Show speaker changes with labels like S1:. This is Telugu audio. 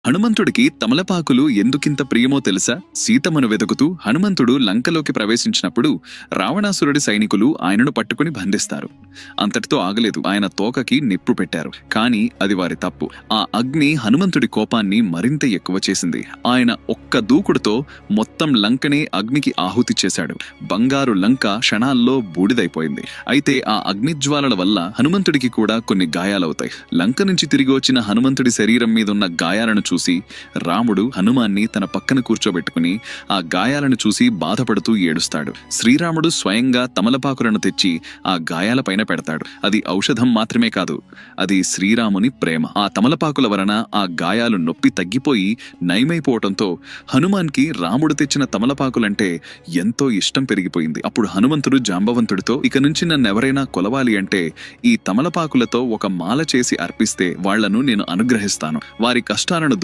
S1: హనుమంతుడికి తమలపాకులు ఎందుకింత ప్రియమో తెలుసా? సీతమ్మను వెతుకుతూ హనుమంతుడు లంకలోకి ప్రవేశించినప్పుడు రావణాసురుడి సైనికులు ఆయనను పట్టుకుని బంధిస్తారు. అంతటితో ఆగలేదు. ఆయన తోకకి నిప్పు పెట్టారు. కానీ అది వారి తప్పు. ఆ అగ్ని హనుమంతుడి కోపాన్ని మరింత ఎక్కువ చేసింది. ఆయన ఒక్క దూకుడుతో మొత్తం లంకనే అగ్నికి ఆహుతి చేశాడు. బంగారు లంక క్షణాల్లో బూడిదైపోయింది. అయితే ఆ అగ్నిజ్వాలల వల్ల హనుమంతుడికి కూడా కొన్ని గాయాలవుతాయి. లంక నుంచి తిరిగి వచ్చిన హనుమంతుడి శరీరం మీదున్న గాయాలను చూసి రాముడు హనుమాన్ని తన పక్కన కూర్చోబెట్టుకుని ఆ గాయాలను చూసి బాధపడుతూ ఏడుస్తాడు. శ్రీరాముడు స్వయంగా తమలపాకులను తెచ్చి ఆ గాయాలపైన పెడతాడు. అది ఔషధం మాత్రమే కాదు, అది శ్రీరాముని ప్రేమ. ఆ తమలపాకుల వలన ఆ గాయాలు నొప్పి తగ్గిపోయి నయమైపోవటంతో హనుమాన్కి రాముడు తెచ్చిన తమలపాకులంటే ఎంతో ఇష్టం పెరిగిపోయింది. అప్పుడు హనుమంతుడు జాంబవంతుడితో, ఇక నుంచి నన్నెవరైనా కొలవాలి అంటే ఈ తమలపాకులతో ఒక మాల చేసి అర్పిస్తే వాళ్లను నేను అనుగ్రహిస్తాను. వారి కష్టాలను